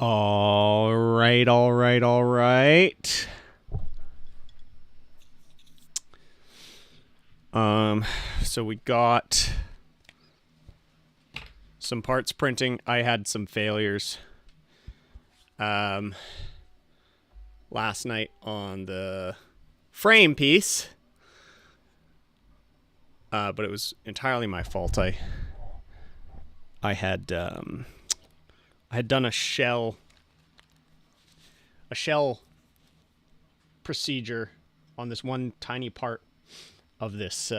All right, all right, all right. So we got some parts printing. I had some failures last night on the frame piece, but it was entirely my fault. I had done a shell procedure on this one tiny part of this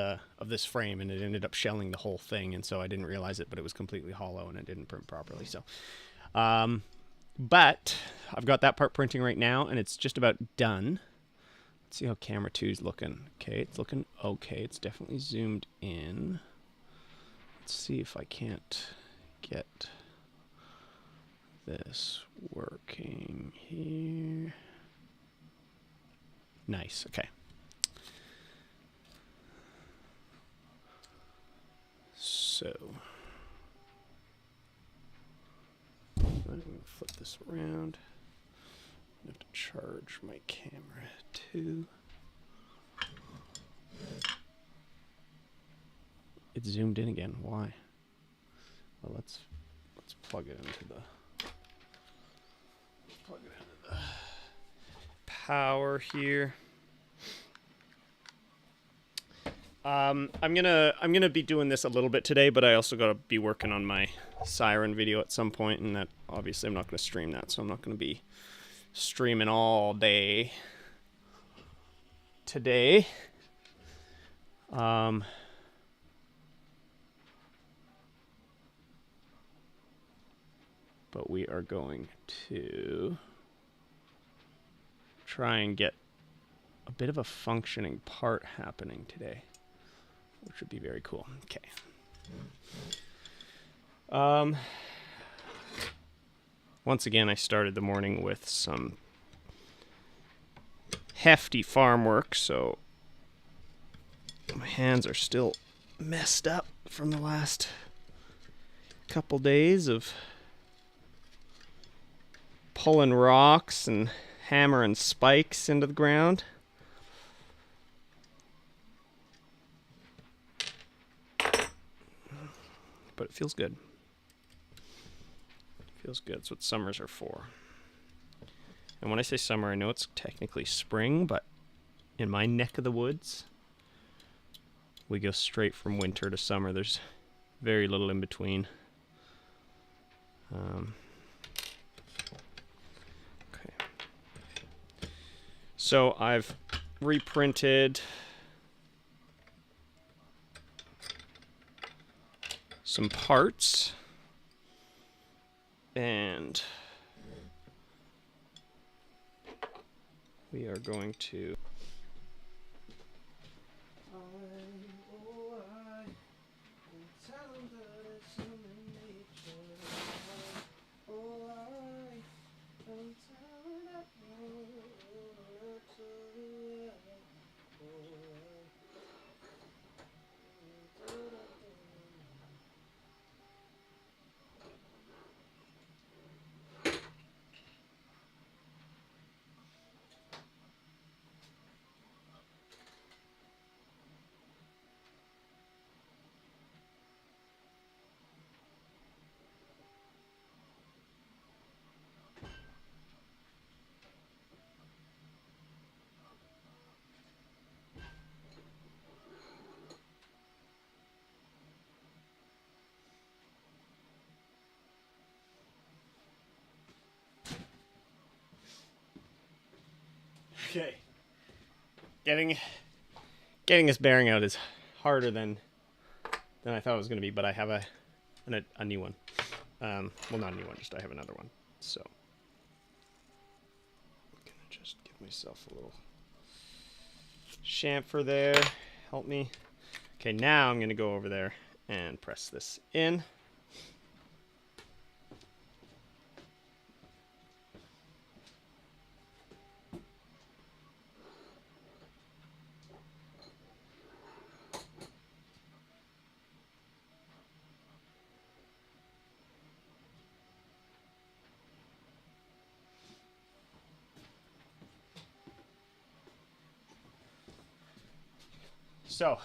frame, and it ended up shelling the whole thing, and so I didn't realize it, but it was completely hollow and it didn't print properly. So but I've got that part printing right now, and it's just about done. Let's see how camera 2 is looking. Okay, it's looking okay. It's definitely zoomed in. Let's see if I can't get this working here. Nice. Okay. So I'm going to flip this around. I have to charge my camera too. It zoomed in again. Why? Well, let's plug it into the power here. I'm gonna be doing this a little bit today, but I also gotta be working on my siren video at some point, and that obviously I'm not gonna stream that, so I'm not gonna be streaming all day today. But we are going to try and get a bit of a functioning part happening today, which would be very cool. Okay. Once again, I started the morning with some hefty farm work, so my hands are still messed up from the last couple days of pulling rocks and hammering spikes into the ground. But it feels good. It feels good. It's what summers are for. And when I say summer, I know it's technically spring, but in my neck of the woods, we go straight from winter to summer. There's very little in between. Okay. So I've reprinted some parts, and we are going to okay. Getting this bearing out is harder than I thought it was going to be, but I have a new one. Well, not a new one, just I have another one. So I'm going to just give myself a little chamfer there. Help me. Okay, now I'm going to go over there and press this in. So,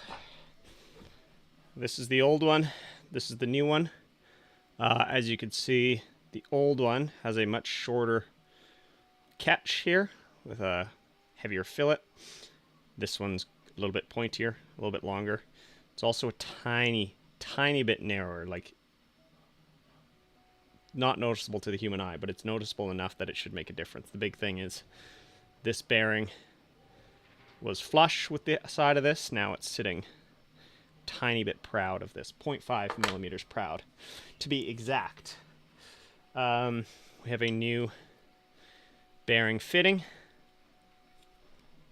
this is the old one. This is the new one. As you can see, the old one has a much shorter catch here with a heavier fillet. This one's a little bit pointier, a little bit longer. It's also a tiny bit narrower, like not noticeable to the human eye, but it's noticeable enough that it should make a difference. The big thing is this bearing was flush with the side of this. Now it's sitting tiny bit proud of this, 0.5 millimeters proud to be exact. We have a new bearing fitting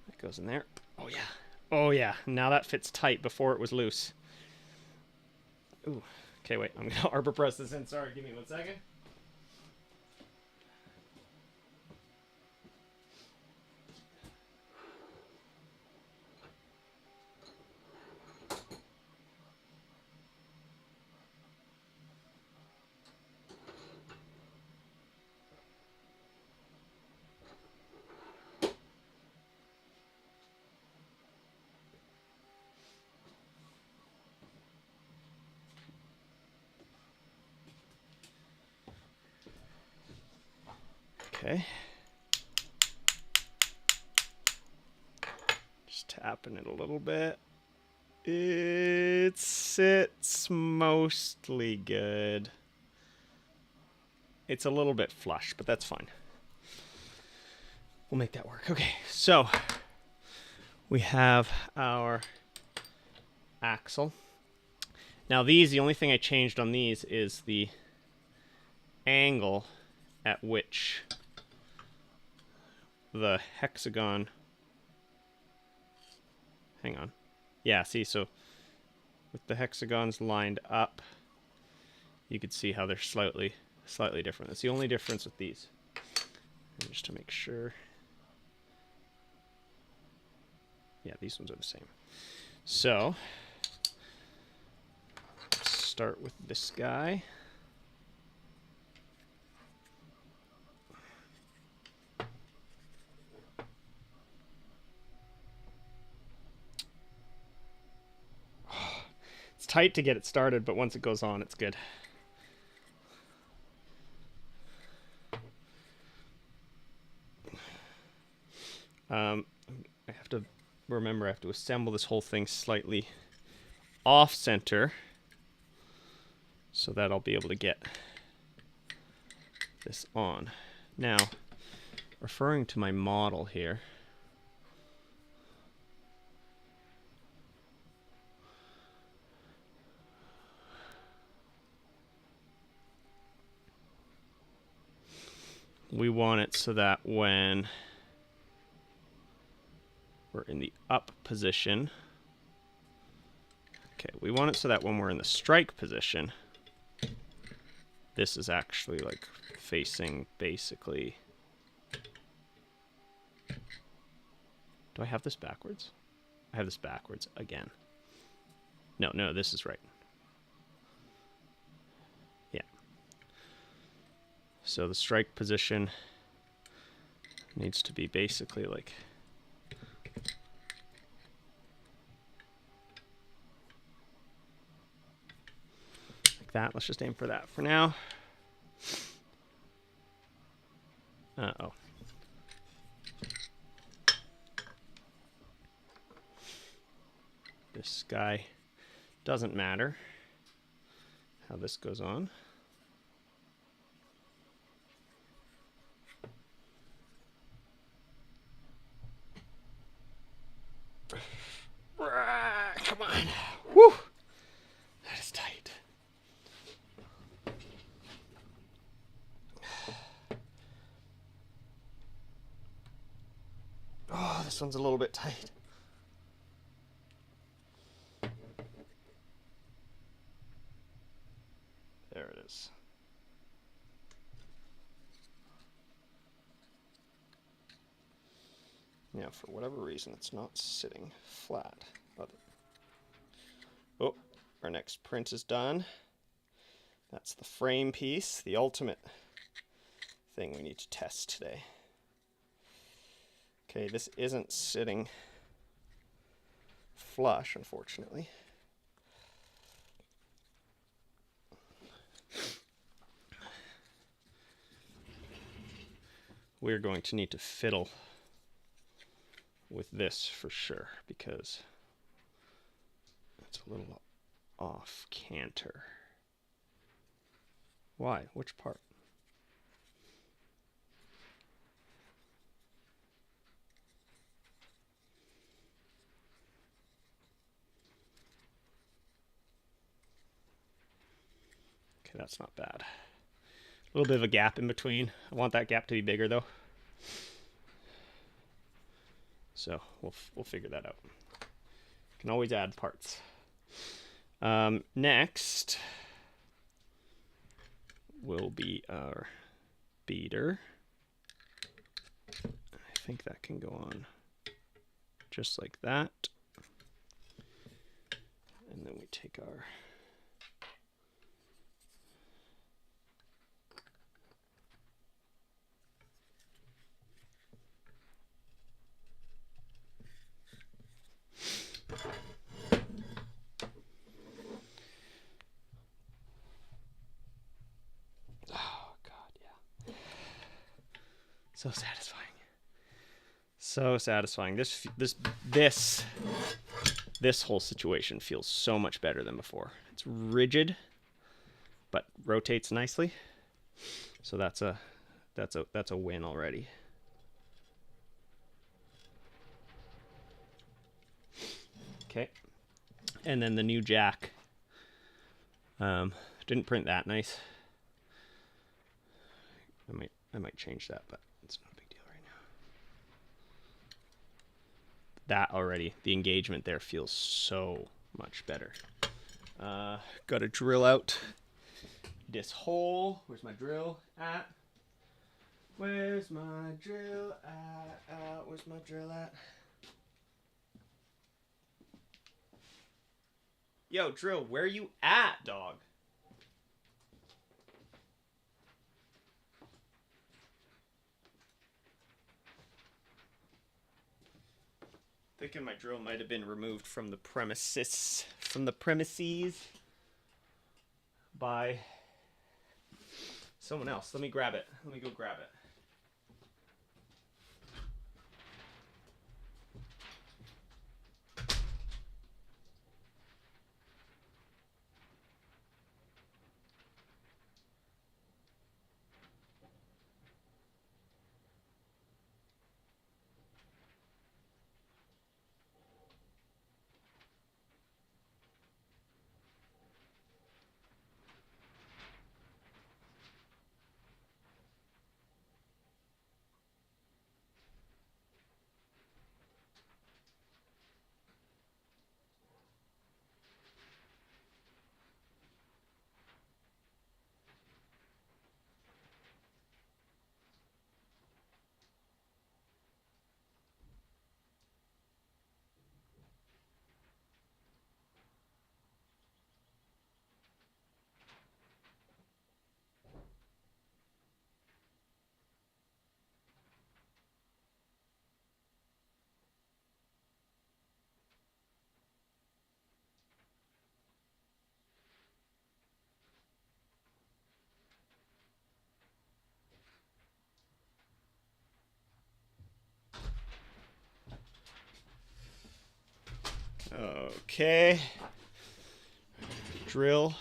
that goes in there. Oh yeah, oh yeah, now that fits tight. Before it was loose. Ooh, okay, wait, I'm gonna arbor press this in. Sorry, give me 1 second. Okay. Just tapping it a little bit. It sits mostly good. It's a little bit flush, but that's fine. We'll make that work. Okay, so we have our axle. Now these, the only thing I changed on these is the angle at which the hexagon, hang on, yeah, see, so with the hexagons lined up, you could see how they're slightly different. That's the only difference with these. And just to make sure, yeah, these ones are the same. So let's start with this guy. It's tight to get it started, but once it goes on, it's good. I have to remember I have to assemble this whole thing slightly off center so that I'll be able to get this on. Now, referring to my model here, we want it so that when we're in the up position, okay, we want it so that when we're in the strike position, this is actually like facing basically. Do I have this backwards? I have this backwards again. No, this is right. Yeah. So the strike position needs to be basically like that. Let's just aim for that for now. Uh-oh. This guy doesn't matter how this goes on. Come on. Whew. That is tight. Oh, this one's a little bit tight. There it is. Now, for whatever reason, it's not sitting flat. Oh, our next print is done. That's the frame piece, the ultimate thing we need to test today. Okay, this isn't sitting flush, unfortunately. We're going to need to fiddle with this for sure because it's a little off canter. Why? Which part? Okay, that's not bad. A little bit of a gap in between. I want that gap to be bigger though. So we'll figure that out. Can always add parts. Next will be our beater. I think that can go on just like that. And then we take our so satisfying. So satisfying. This whole situation feels so much better than before. It's rigid, but rotates nicely. So that's a win already. Okay. And then the new jack. Didn't print that nice. I might change that, but it's no big deal right now. That already, the engagement there feels so much better. Got to drill out this hole. Where's my drill at? Where's my drill at? Where's my drill at? Yo, drill, where you at, dog? Thinking my drill might have been removed from the premises by someone else. Let me grab it. Let me go grab it. Okay. Drill.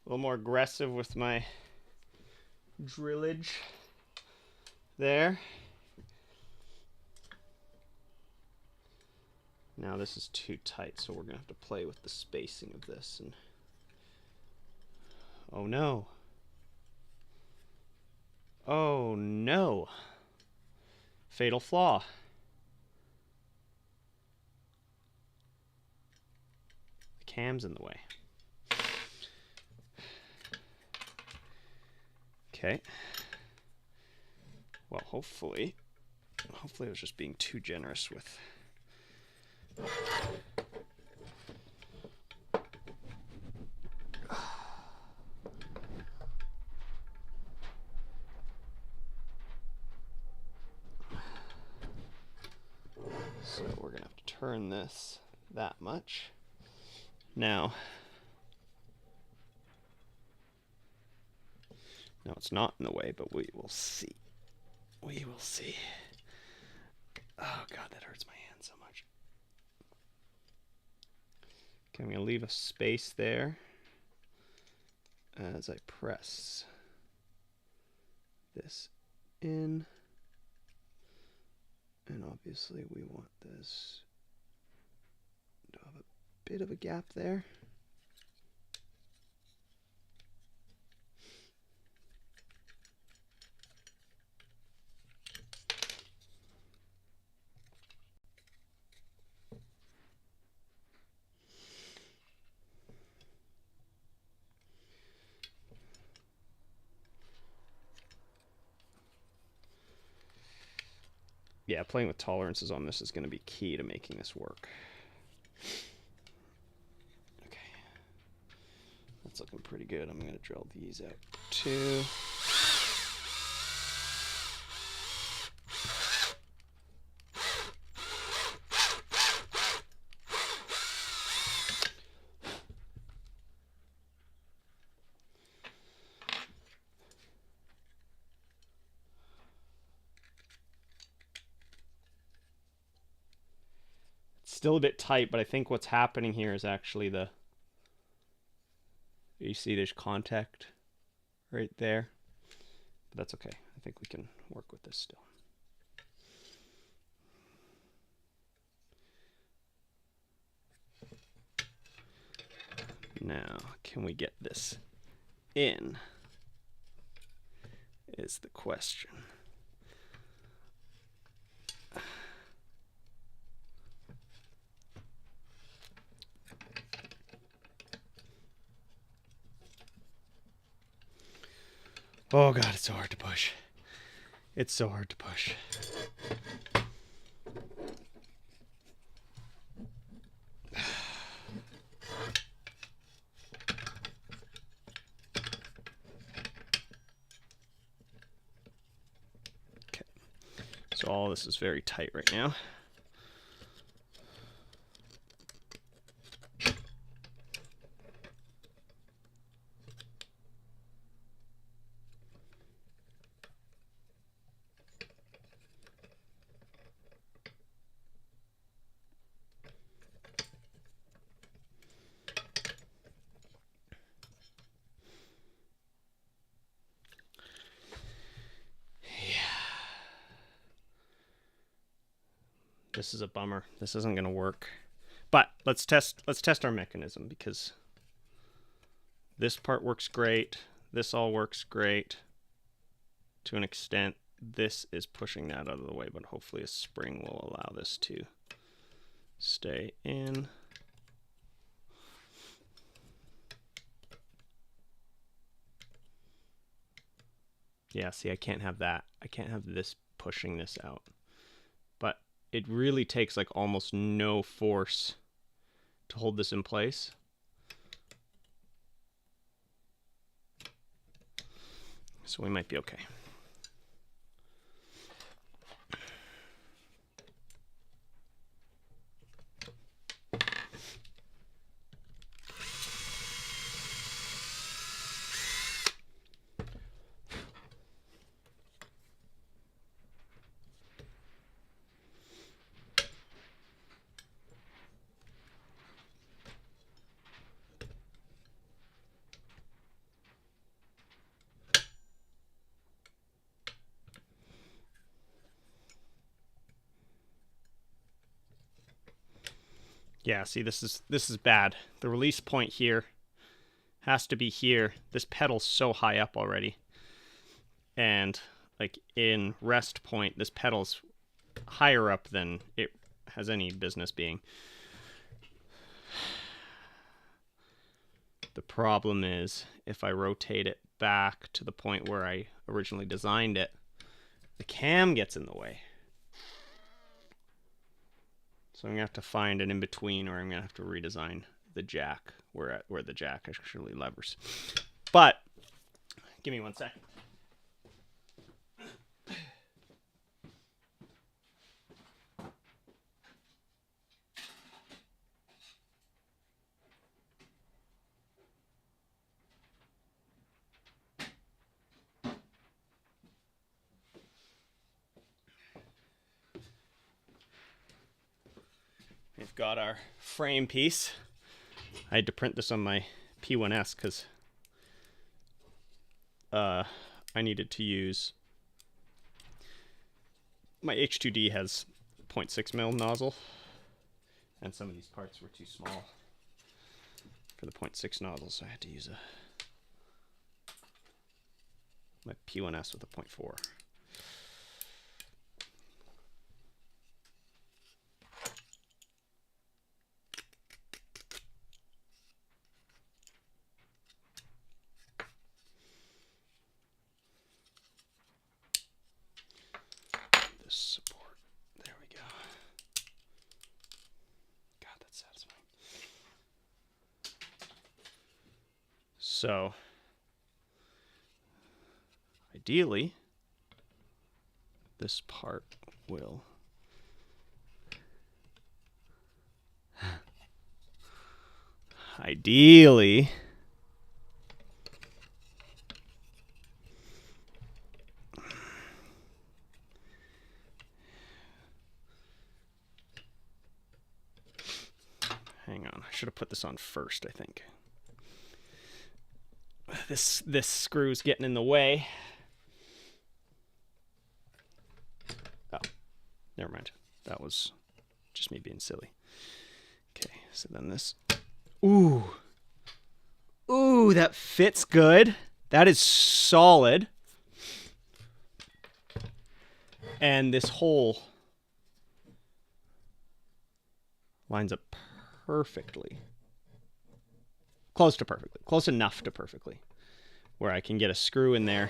A little more aggressive with my drillage there. Now this is too tight, so we're gonna have to play with the spacing of this. And oh no. Oh no. Fatal flaw. The cam's in the way. Okay. Well, hopefully I was just being too generous with turn this that much. Now, no, it's not in the way, but we will see. We will see. Oh God, that hurts my hand so much. Okay, I'm gonna leave a space there as I press this in. And obviously we want this to have a bit of a gap there. Yeah, playing with tolerances on this is going to be key to making this work. Okay, that's looking pretty good. I'm going to drill these out too. Still a bit tight, but I think what's happening here is actually you see there's contact right there, but that's okay. I think we can work with this still. Now, can we get this in is the question. Oh God, it's so hard to push. It's so hard to push. Okay, so all this is very tight right now. This is a bummer. This isn't going to work. But let's test our mechanism, because this part works great. This all works great to an extent. This is pushing that out of the way, but hopefully a spring will allow this to stay in. Yeah, see, I can't have that. I can't have this pushing this out. But it really takes like almost no force to hold this in place. So we might be okay. Yeah, see, this is bad. The release point here has to be here. This pedal's so high up already. And like in rest point, this pedal's higher up than it has any business being. The problem is if I rotate it back to the point where I originally designed it, the cam gets in the way. So I'm going to have to find an in-between, or I'm going to have to redesign the jack where the jack actually levers. But, give me 1 second. We've got our frame piece. I had to print this on my P1S because I needed to use... My H2D has 0.6 mil nozzle, and some of these parts were too small for the 0.6 nozzle, so I had to use my P1S with a 0.4. Support. There we go. God, that's satisfying. So, ideally, this part will ideally hang on, I should have put this on first, I think. This screw's getting in the way. Oh, never mind. That was just me being silly. Okay, so then this. Ooh. Ooh, that fits good. That is solid. And this hole lines up perfectly. Close to perfectly. Close enough to perfectly. Where I can get a screw in there,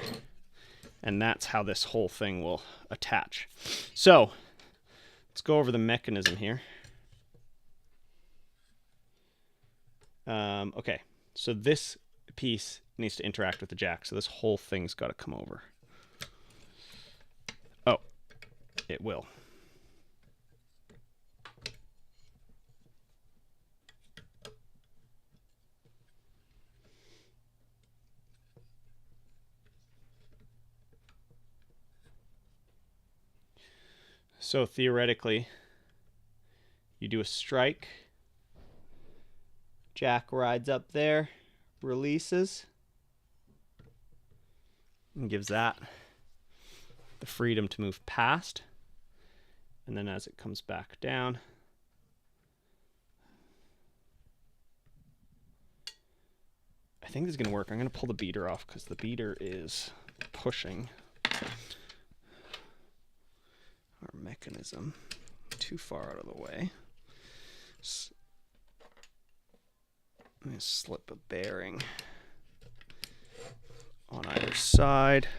and that's how this whole thing will attach. So, let's go over the mechanism here. Okay, so this piece needs to interact with the jack, so this whole thing's got to come over. Oh, it will. So theoretically, you do a strike, jack rides up there, releases, and gives that the freedom to move past. And then as it comes back down, I think this is going to work. I'm going to pull the beater off because the beater is pushing our mechanism too far out of the way. I'm going to slip a bearing on either side.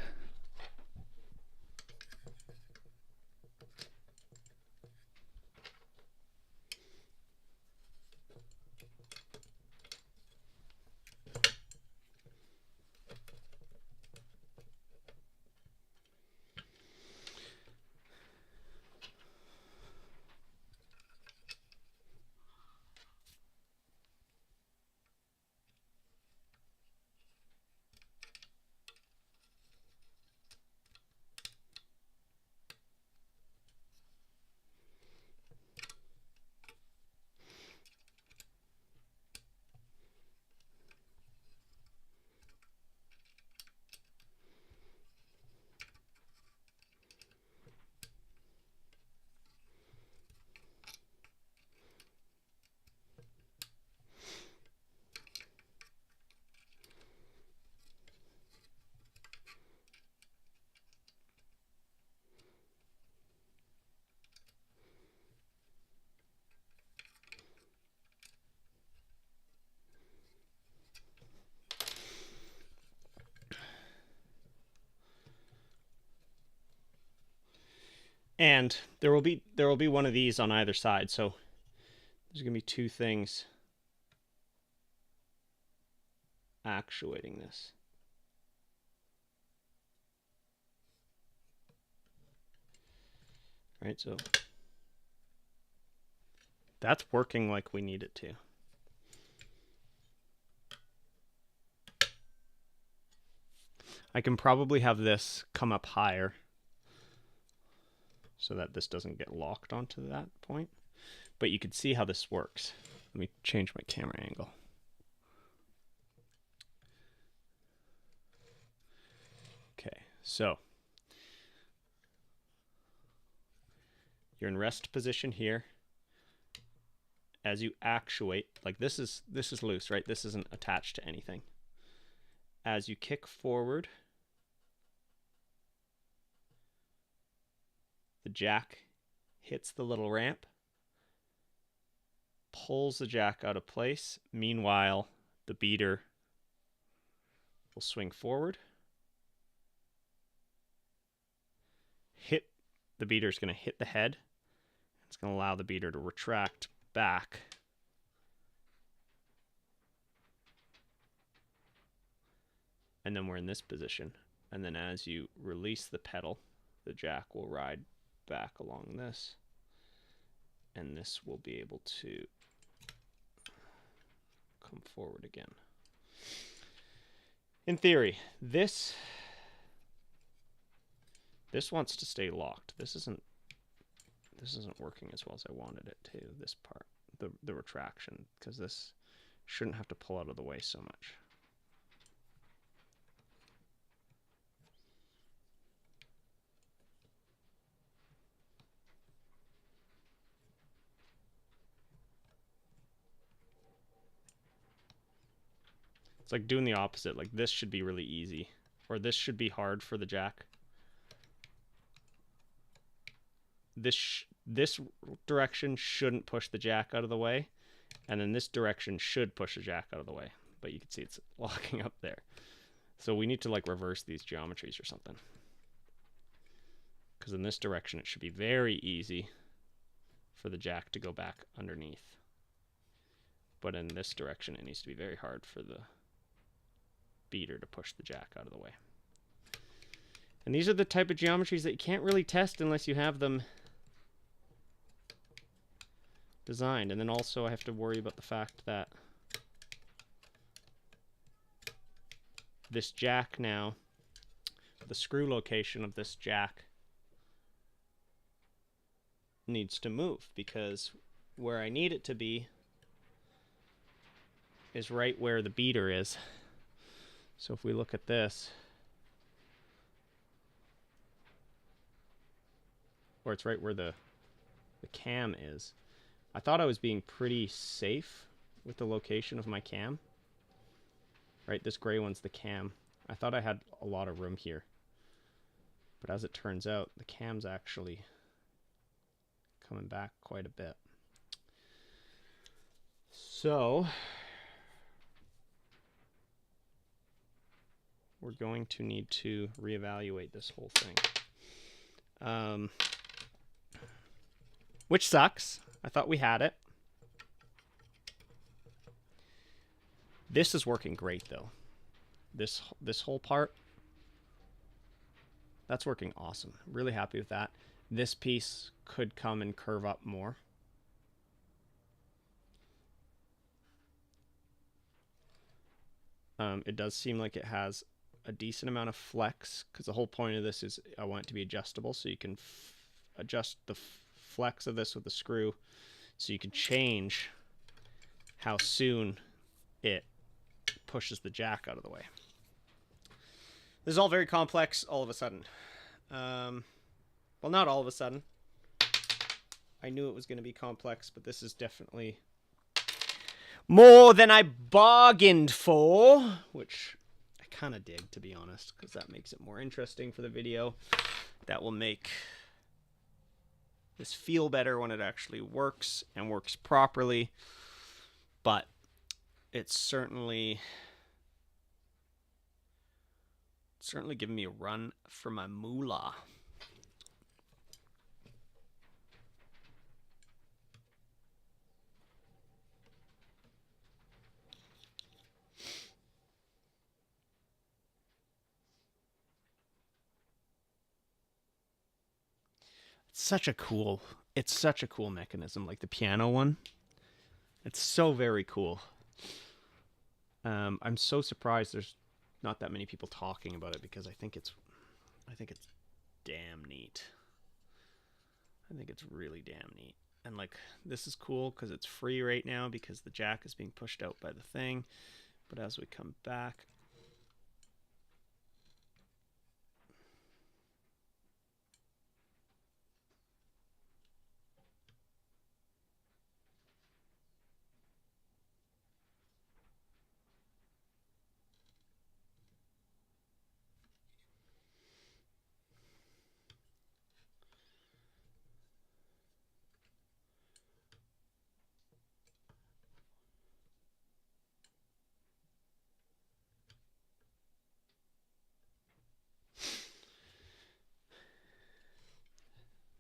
And there will be one of these on either side, so there's going to be two things actuating this. Right, so that's working like we need it to. I can probably have this come up higher so that this doesn't get locked onto that point. But you can see how this works. Let me change my camera angle. Okay, so you're in rest position here. As you actuate, like this is loose, right? This isn't attached to anything. As you kick forward, the jack hits the little ramp, pulls the jack out of place. Meanwhile, the beater will swing forward. The beater is going to hit the head. It's going to allow the beater to retract back. And then we're in this position. And then as you release the pedal, the jack will ride back along this. And this will be able to come forward again. In theory, this wants to stay locked. This isn't working as well as I wanted it to, this part, the retraction, because this shouldn't have to pull out of the way so much. It's like doing the opposite. Like this should be really easy, or this should be hard for the jack. This direction shouldn't push the jack out of the way, and then this direction should push the jack out of the way. But you can see it's locking up there. So we need to like reverse these geometries or something. Because in this direction it should be very easy for the jack to go back underneath. But in this direction it needs to be very hard for the beater to push the jack out of the way. And these are the type of geometries that you can't really test unless you have them designed. And then also I have to worry about the fact that this jack now, the screw location of this jack needs to move, because where I need it to be is right where the beater is. So if we look at this, or it's right where the cam is. I thought I was being pretty safe with the location of my cam. Right, this gray one's the cam. I thought I had a lot of room here. But as it turns out, the cam's actually coming back quite a bit. So we're going to need to reevaluate this whole thing. Which sucks. I thought we had it. This is working great though. This whole part, that's working awesome. Really happy with that. This piece could come and curve up more. It does seem like it has a decent amount of flex, because the whole point of this is I want it to be adjustable, so you can adjust the flex of this with the screw, so you can change how soon it pushes the jack out of the way. This is all very complex all of a sudden. Well, not all of a sudden. I knew it was going to be complex, but this is definitely more than I bargained for, which I kind of dig, to be honest, because that makes it more interesting for the video. That will make this feel better when it actually works and works properly. But it's certainly giving me a run for my moolah. It's such a cool mechanism, like the piano one. It's so very cool. I'm so surprised there's not that many people talking about it, because I think it's damn neat. I think it's really damn neat. And like, this is cool because it's free right now because the jack is being pushed out by the thing. But as we come back,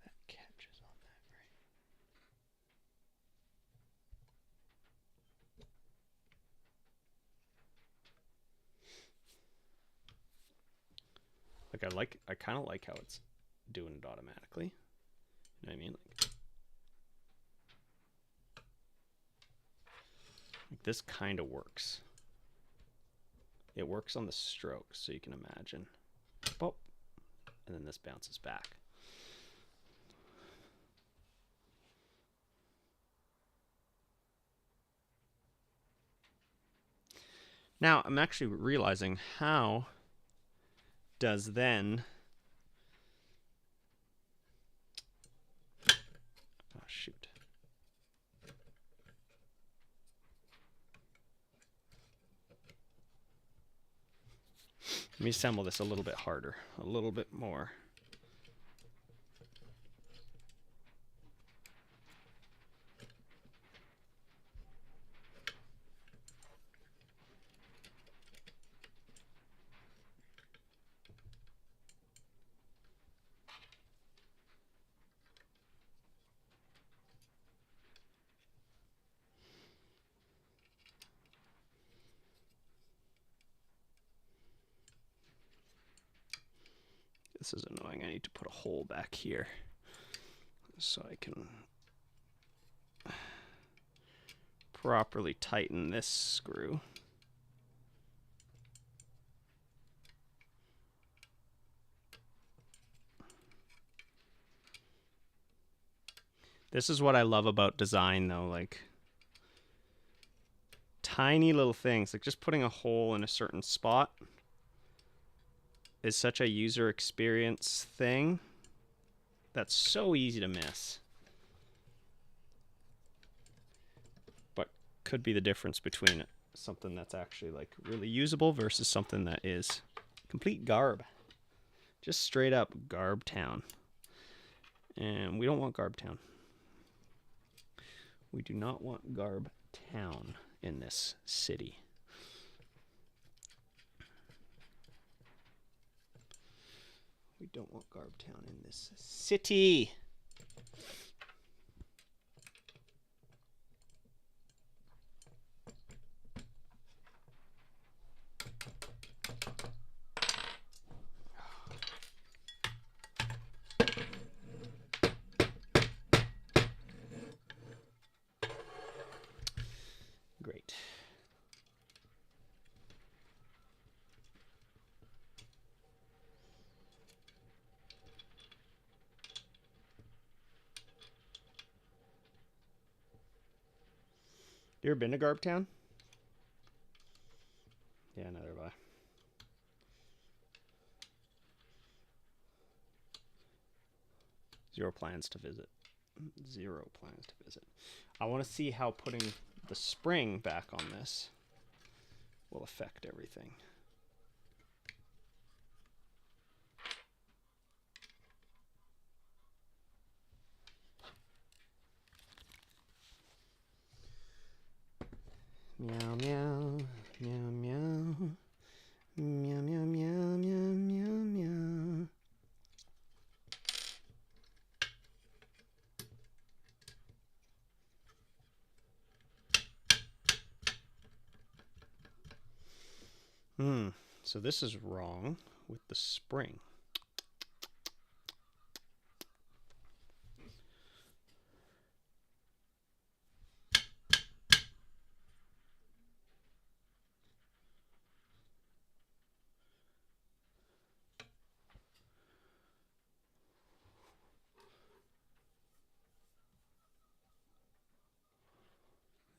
that catches on that, right? Like, I kind of like how it's doing it automatically. You know what I mean? Like this kind of works. It works on the stroke, so you can imagine. Boop. And then this bounces back. Now, I'm actually realizing how does then... Oh, shoot. Let me assemble this a little bit harder, a little bit more. This is annoying. I need to put a hole back here so I can properly tighten this screw. This is what I love about design, though, like tiny little things, like just putting a hole in a certain spot is such a user experience thing that's so easy to miss. But could be the difference between something that's actually like really usable versus something that is complete garb. Just straight up Garb Town. And we don't want Garb Town. We do not want Garb Town in this city. We don't want Garb Town in this city. Great. You ever been to Garb Town? Yeah, neither have I. Zero plans to visit. Zero plans to visit. I want to see how putting the spring back on this will affect everything. Meow, meow, meow, meow. Meow, meow, meow, meow, meow, meow. So this is wrong with the spring.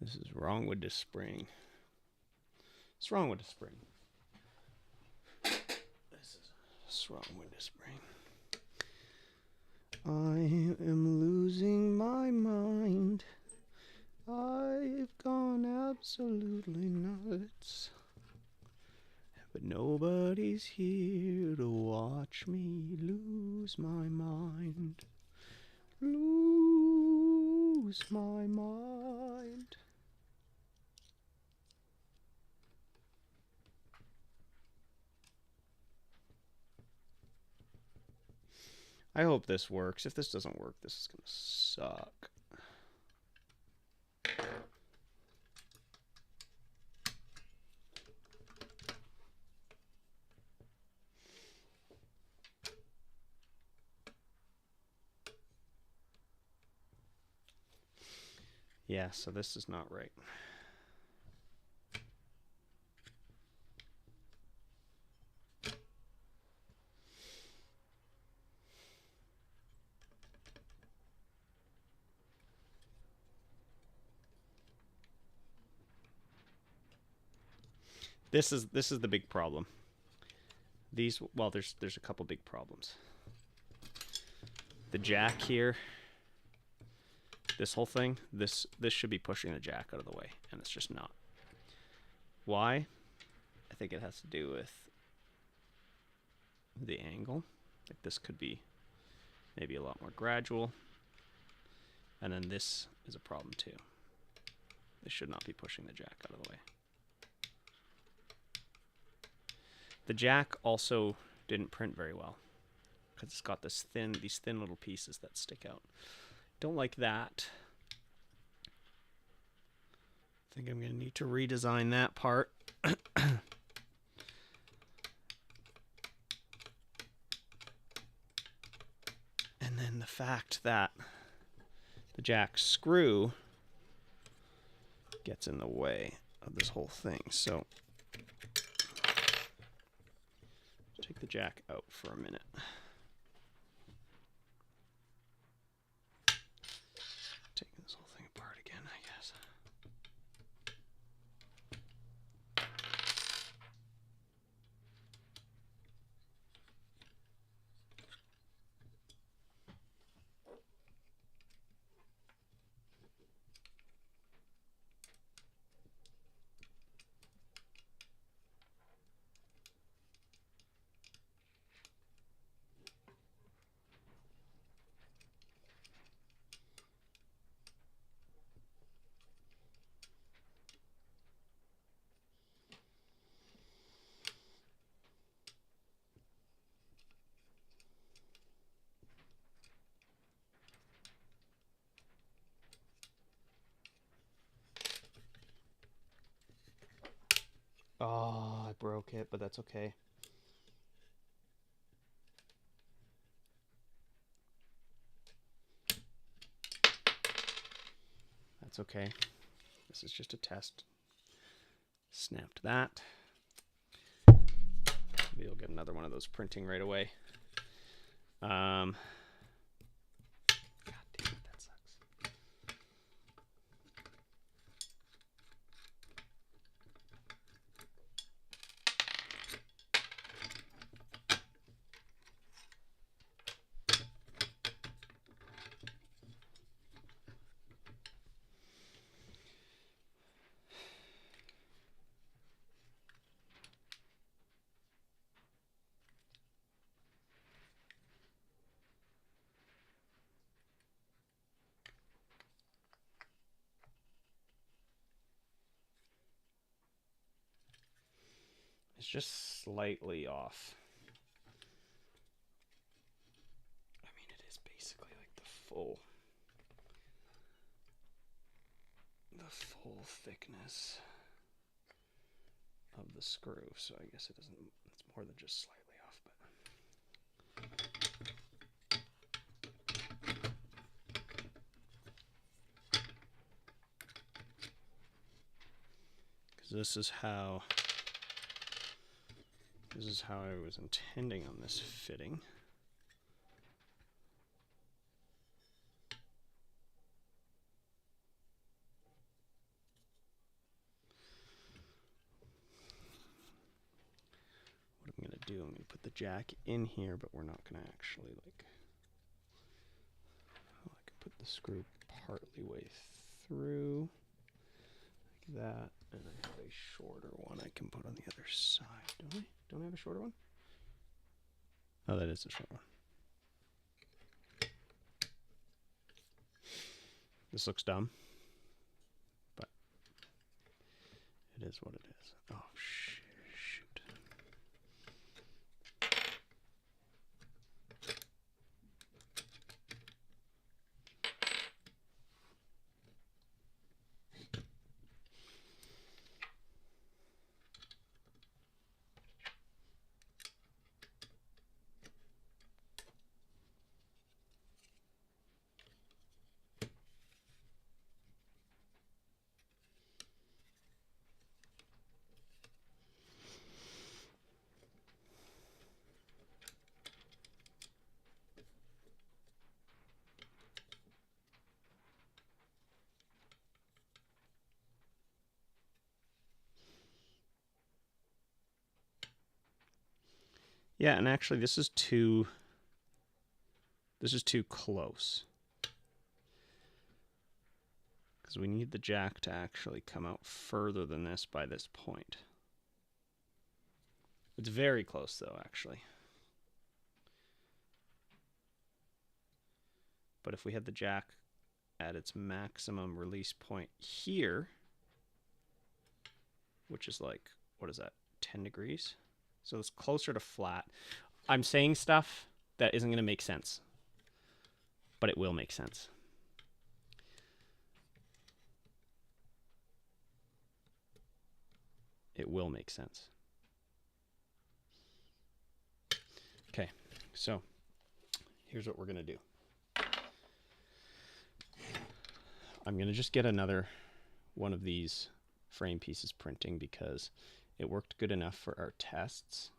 This is wrong with this spring. What's wrong with the spring? What's wrong with the spring? I am losing my mind. I've gone absolutely nuts. But nobody's here to watch me lose my mind. Lose my mind. I hope this works. If this doesn't work, this is gonna suck. Yeah, so this is not right. This is the big problem. These, well, there's a couple big problems. The jack here, this whole thing, this should be pushing the jack out of the way, and it's just not. Why? I think it has to do with the angle. Like this could be maybe a lot more gradual. And then this is a problem too. This should not be pushing the jack out of the way. The jack also didn't print very well because it's got these thin little pieces that stick out. Don't like that. I think I'm going to need to redesign that part. And then the fact that the jack screw gets in the way of this whole thing. So take the jack out for a minute. Taking this whole thing apart again, I guess. Oh, I broke it, but that's okay. That's okay. This is just a test. Snapped that. Maybe we'll get another one of those printing right away. God damn it, that sucks. It's just slightly off. I mean, it is basically like the full thickness of the screw, so I guess it doesn't, it's more than just slightly off, but because this is how I was intending on this fitting. the jack in here, but we're not going to actually, like, I can put the screw partly way through, like that, and I have a shorter one I can put on the other side, don't I? Don't I have a shorter one? Oh, that is a short one. This looks dumb, but it is what it is. Oh, shoot. Yeah, and actually this is too close. Because we need the jack to actually come out further than this by this point. It's very close though, actually. But if we had the jack at its maximum release point here, which is like, what is that, 10 degrees? So it's closer to flat. I'm saying stuff that isn't going to make sense, but it will make sense. It will make sense. Okay, so here's what we're going to do. I'm going to just get another one of these frame pieces printing because it worked good enough for our tests.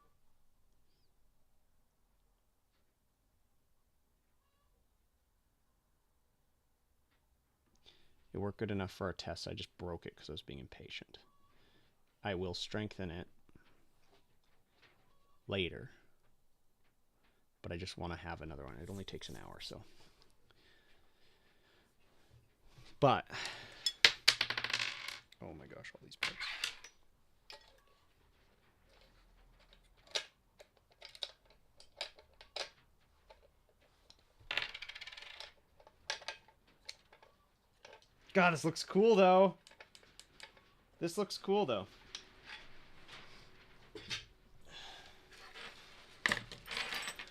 It worked good enough for our tests. I just broke it because I was being impatient. I will strengthen it later, but I just want to have another one. It only takes an hour, so. But, oh my gosh, all these parts. God, this looks cool though. This looks cool though.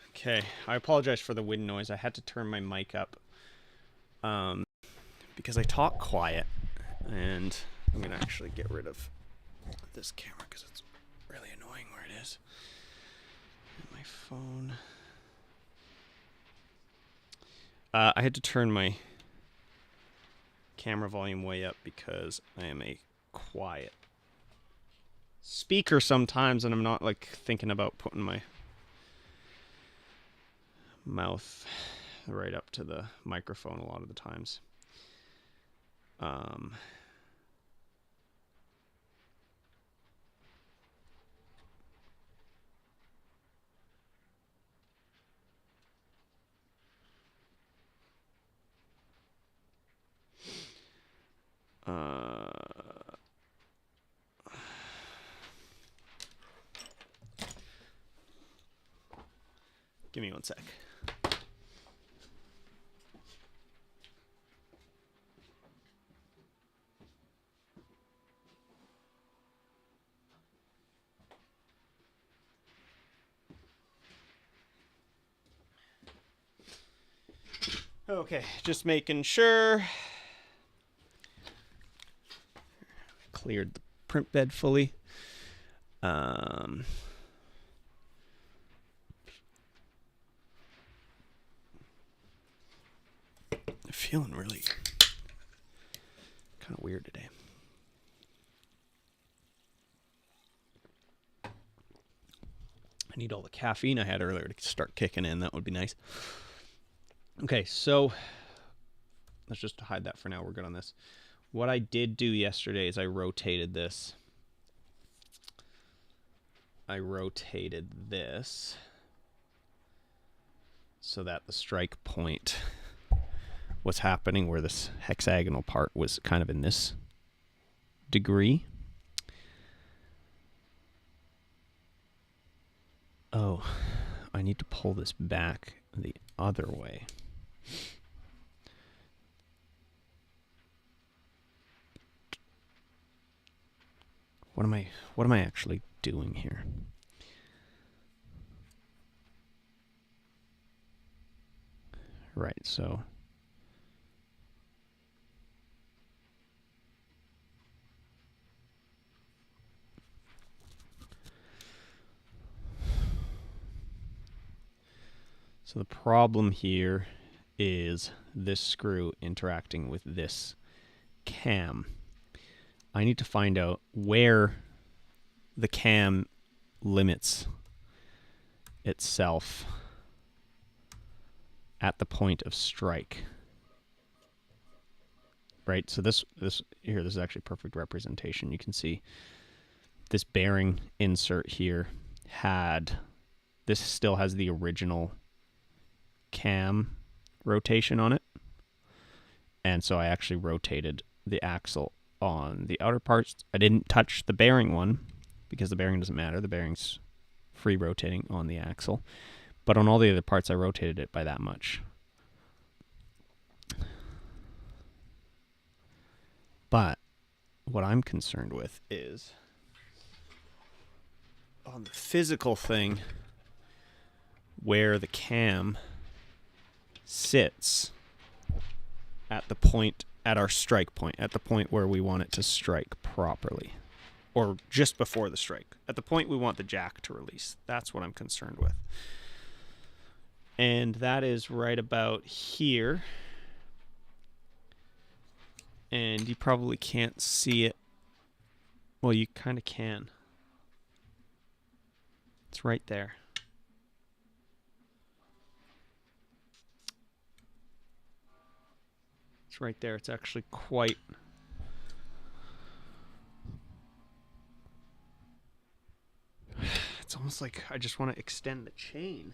Okay, I apologize for the wind noise. I had to turn my mic up because I talk quiet, and I'm gonna actually get rid of this camera because it's really annoying where it is. And my phone. I had to turn my camera volume way up because I am a quiet speaker sometimes, and I'm not like thinking about putting my mouth right up to the microphone a lot of the times. Give me one sec. Okay, just making sure. Cleared the print bed fully. Feeling really kind of weird today. I need all the caffeine I had earlier to start kicking in. That would be nice. Okay, so let's just hide that for now. We're good on this. What I did do yesterday is I rotated this I rotated this so that the strike point was happening where this hexagonal part was kind of in this degree. Oh, I need to pull this back the other way. What am I actually doing here? Right, so the problem here is this screw interacting with this cam. I need to find out where the cam limits itself at the point of strike. Right, so this is actually perfect representation. You can see this bearing insert here this still has the original cam rotation on it. And so I actually rotated the axle on the outer parts. I didn't touch the bearing one because the bearing doesn't matter. The bearing's free rotating on the axle. But on all the other parts, I rotated it by that much. But what I'm concerned with is on the physical thing where the cam sits at the point, at our strike point, at the point where we want it to strike properly, or just before the strike, at the point we want the jack to release. That's what I'm concerned with. And that is right about here. And you probably can't see it. Well, you kind of can. It's right there. It's right there. It's actually quite... It's almost like I just want to extend the chain.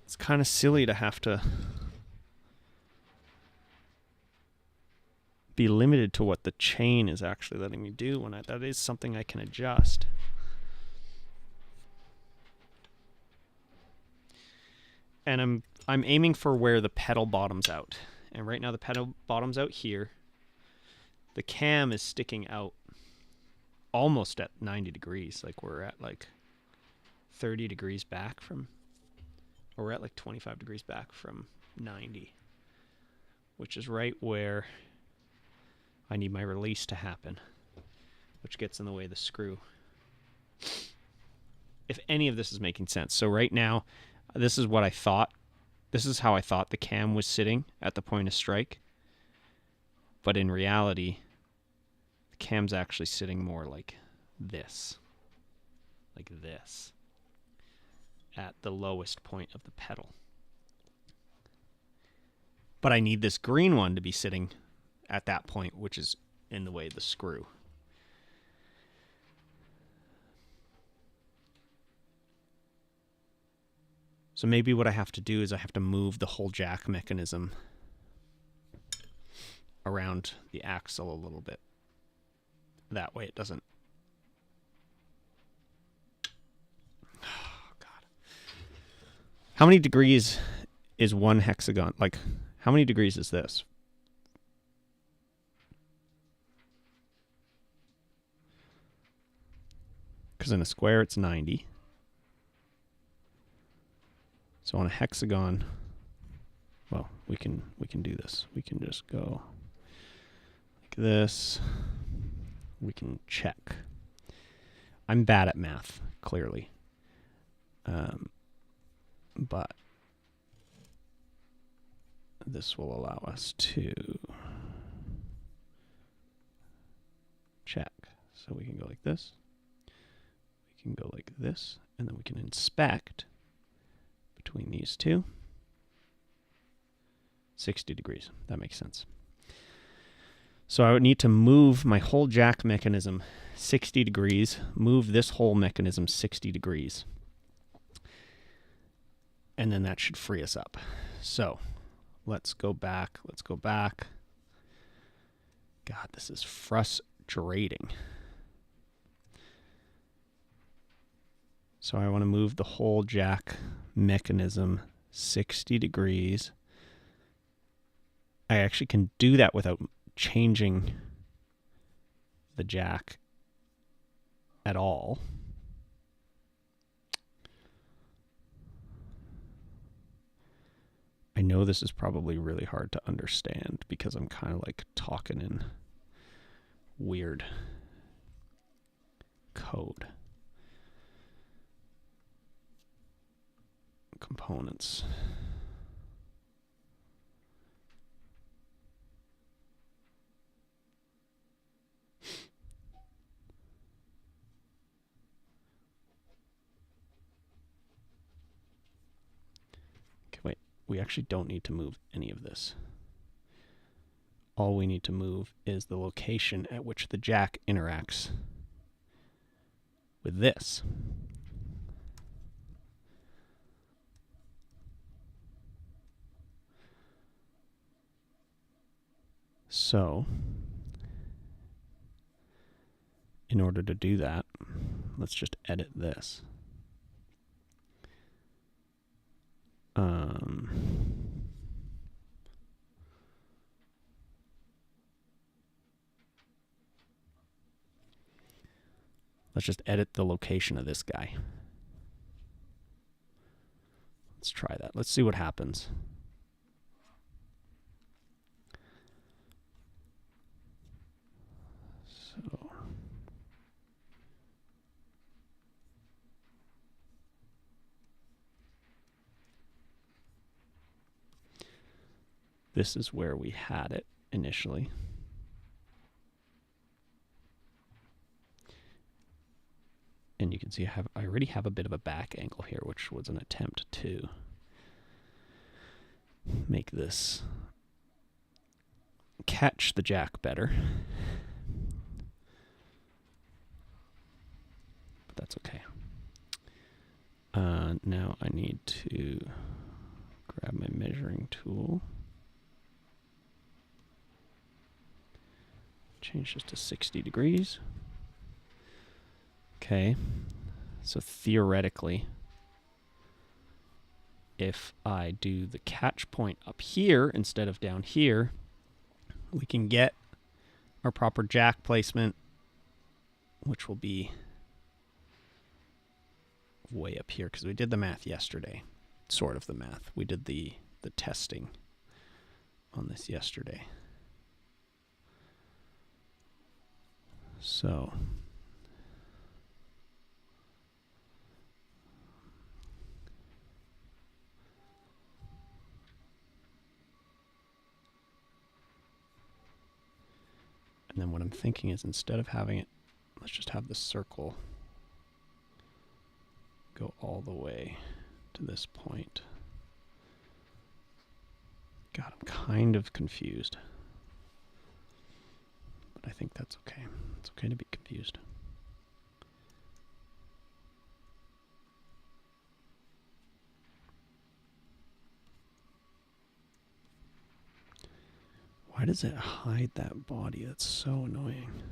It's kind of silly to have to be limited to what the chain is actually letting me do when that is something I can adjust. And I'm aiming for where the pedal bottoms out. And right now the pedal bottoms out here. The cam is sticking out almost at 90 degrees. Like we're at like 30 degrees back from, or we're at like 25 degrees back from 90, which is right where I need my release to happen, which gets in the way of the screw. If any of this is making sense. So right now, this is what I thought. This is how I thought the cam was sitting at the point of strike. But in reality, the cam's actually sitting more like this. Like this. At the lowest point of the pedal. But I need this green one to be sitting at that point, which is in the way of the screw. So maybe what I have to do is I have to move the whole jack mechanism around the axle a little bit. That way it doesn't... Oh, God. How many degrees is one hexagon? Like, how many degrees is this? Because in a square it's 90. So on a hexagon, well, we can do this. We can just go like this. We can check. I'm bad at math, clearly. But this will allow us to check. So we can go like this. We can go like this. And then we can inspect between these two. 60 degrees. That makes sense. So I would need to move my whole jack mechanism 60 degrees, move this whole mechanism 60 degrees. And then that should free us up. So let's go back. Let's go back. God, this is frustrating. So I want to move the whole jack mechanism 60 degrees. I actually can do that without changing the jack at all. I know this is probably really hard to understand because I'm kind of like talking in weird code. Components. Okay, wait. We actually don't need to move any of this. All we need to move is the location at which the jack interacts with this. So, in order to do that, let's just edit this. Let's just edit the location of this guy. Let's try that. Let's see what happens. So this is where we had it initially. And you can see I already have a bit of a back angle here, which was an attempt to make this catch the jack better. But that's okay. Now I need to grab my measuring tool. Change this to 60 degrees. Okay, so theoretically, if I do the catch point up here instead of down here, we can get our proper jack placement, which will be way up here because we did the math yesterday. Sort of the math. We did the testing on this yesterday. So and then what I'm thinking is instead of having it, let's just have the circle go all the way to this point. God, I'm kind of confused. But I think that's okay. It's okay to be confused. Why does it hide that body? That's so annoying.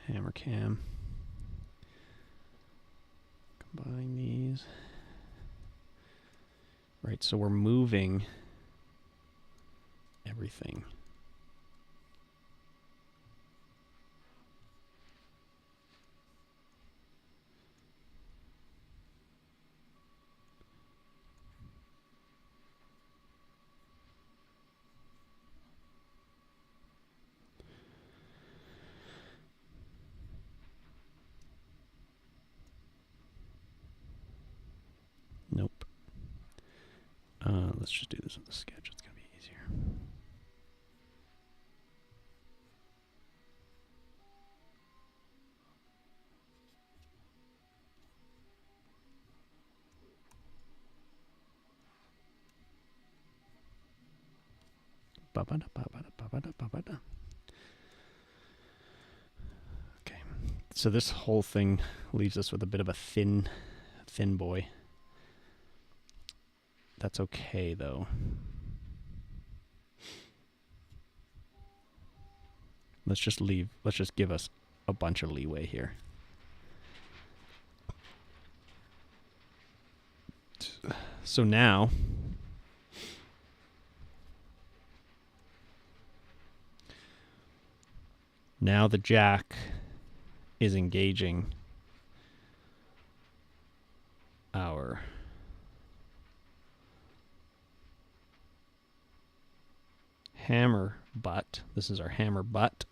Hammer cam. Combine these. Right, so we're moving everything. Nope. Let's just do this with the sketch. It's going to be easier. Okay, so this whole thing leaves us with a bit of a thin boy. That's okay though. Let's just give us a bunch of leeway here. So now the jack is engaging our hammer butt. This is our hammer butt.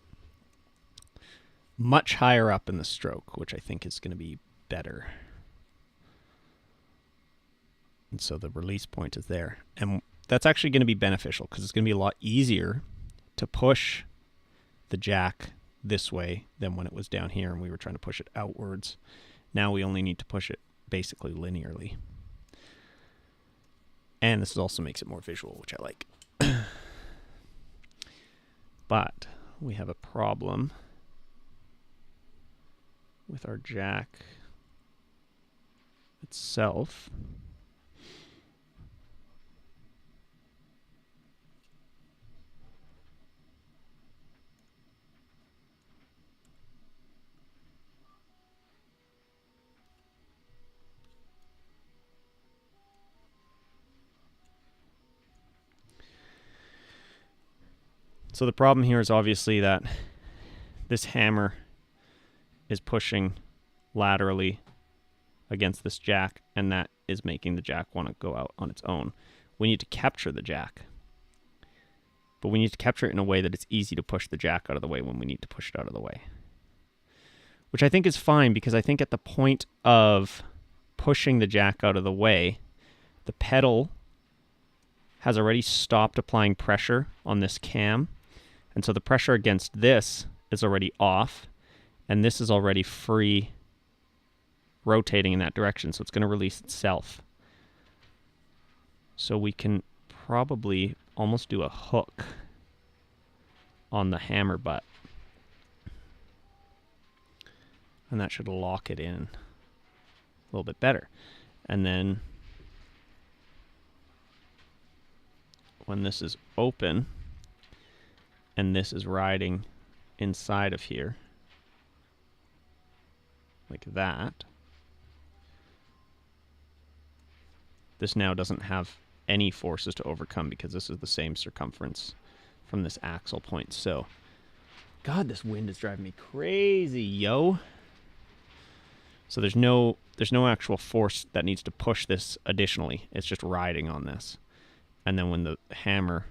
Much higher up in the stroke, which I think is going to be better. And so the release point is there. And that's actually going to be beneficial because it's going to be a lot easier to push the jack this way than when it was down here and we were trying to push it outwards. Now we only need to push it basically linearly. And this also makes it more visual, which I like. But we have a problem with our jack itself. So the problem here is obviously that this hammer is pushing laterally against this jack, and that is making the jack want to go out on its own. We need to capture the jack, but we need to capture it in a way that it's easy to push the jack out of the way when we need to push it out of the way. Which I think is fine, because I think at the point of pushing the jack out of the way, the pedal has already stopped applying pressure on this cam, and so the pressure against this is already off, and this is already free rotating in that direction, so it's going to release itself. So we can probably almost do a hook on the hammer butt, and that should lock it in a little bit better. And then when this is open and this is riding inside of here like that, this now doesn't have any forces to overcome because this is the same circumference from this axle point. So, God, this wind is driving me crazy, yo. So there's no actual force that needs to push this additionally. It's just riding on this. And then when the hammer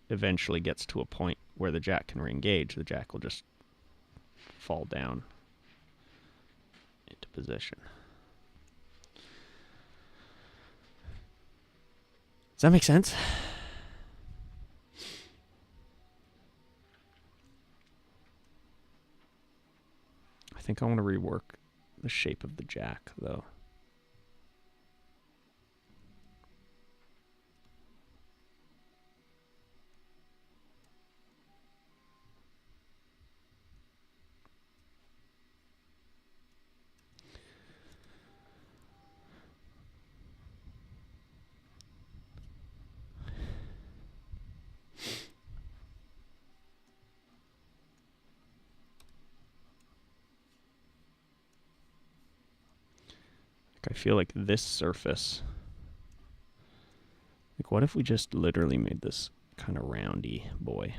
eventually gets to a point where the jack can re-engage, the jack will just fall down into position. Does that make sense? I think I want to rework the shape of the jack, though. I feel like this surface, like what if we just literally made this kind of roundy boy?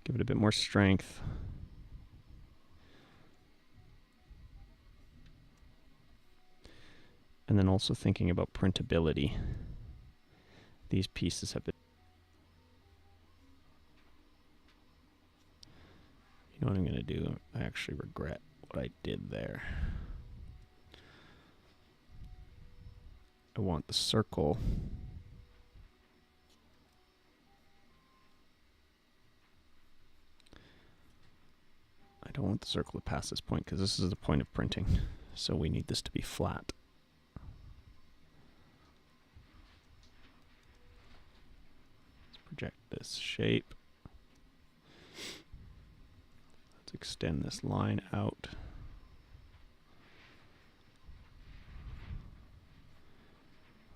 Give it a bit more strength. And then also thinking about printability. These pieces have been, you know what I'm going to do? I actually regret what I did there. I want the circle I don't want the circle to pass this point because this is the point of printing. So we need this to be flat. Let's project this shape. Let's extend this line out.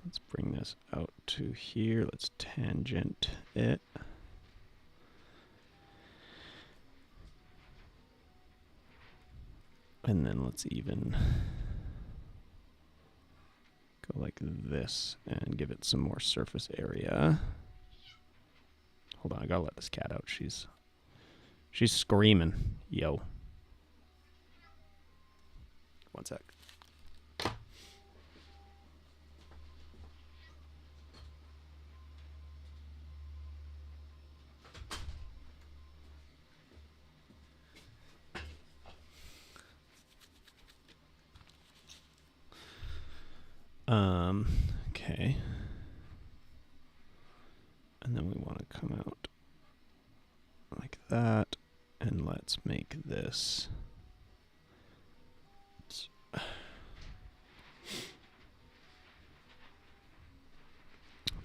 Let's bring this out to here. Let's tangent it. And then let's even go like this and give it some more surface area. Hold on, I gotta let this cat out. She's screaming. Yo. One sec. Okay. And then we want to come out like that, and let's make this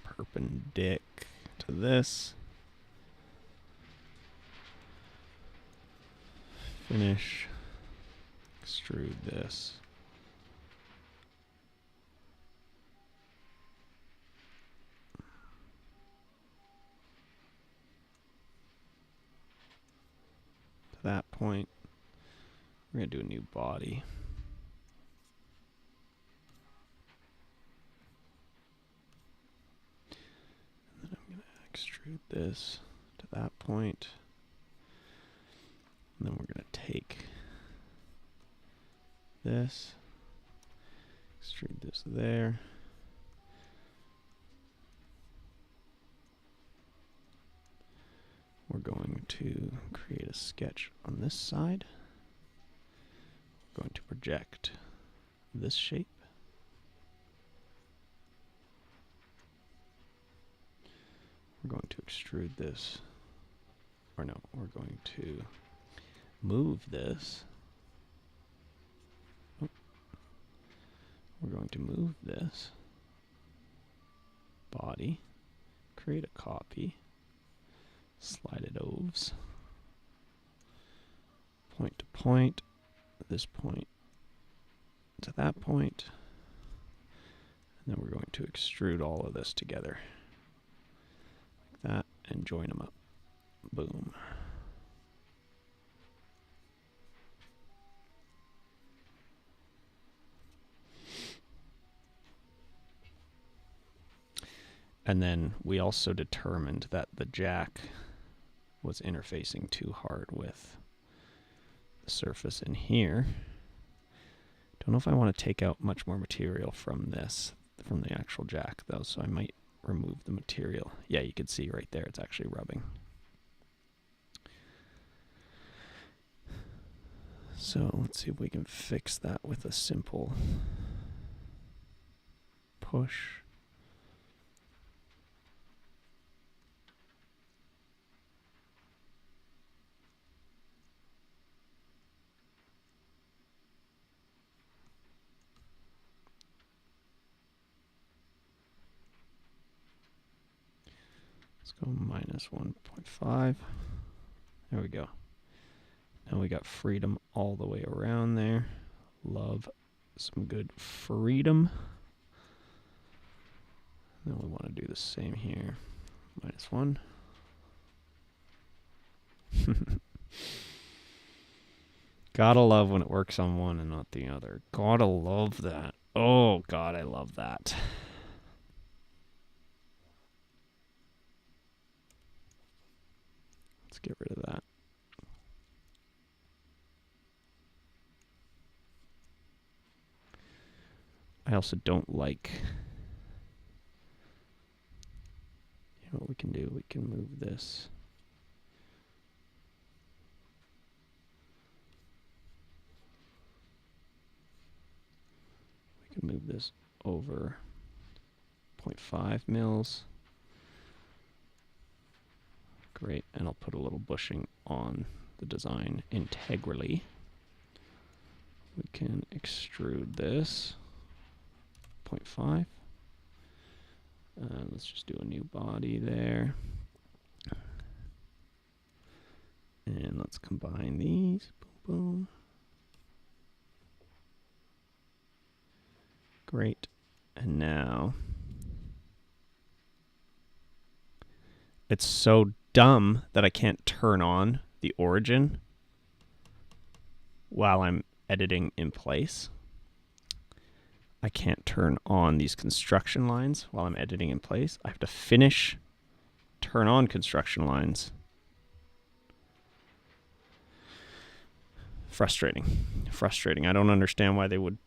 perpendicular to this. Finish, extrude this. To that point, we're going to do a new body. And then I'm going to extrude this to that point. And then we're going to take this, extrude this there. We're going to create a sketch on this side. We're going to project this shape. We're going to extrude this. Or no, we're going to move this. Oh. We're going to move this body, create a copy. Slide it overs, point to point, this point to that point, and then we're going to extrude all of this together like that and join them up. Boom. And then we also determined that the jack was interfacing too hard with the surface in here. Don't know if I want to take out much more material from this, from the actual jack though, so I might remove the material. Yeah, you can see right there it's actually rubbing. So let's see if we can fix that with a simple push. Let's go minus 1.5. There we go. Now we got freedom all the way around there. Love some good freedom. Then we want to do the same here. Minus 1. Gotta love when it works on one and not the other. Gotta love that. Oh God, I love that. Let's get rid of that. I also don't like, you know what we can do? We can move this. We can move this over 0.5 mils. Great, and I'll put a little bushing on the design integrally. We can extrude this 0.5. Let's just do a new body there. And let's combine these. Boom, boom. Great. And now, it's so dumb that I can't turn on the origin while I'm editing in place. I can't turn on these construction lines while I'm editing in place. I have to finish, turn on construction lines. Frustrating. I don't understand why they would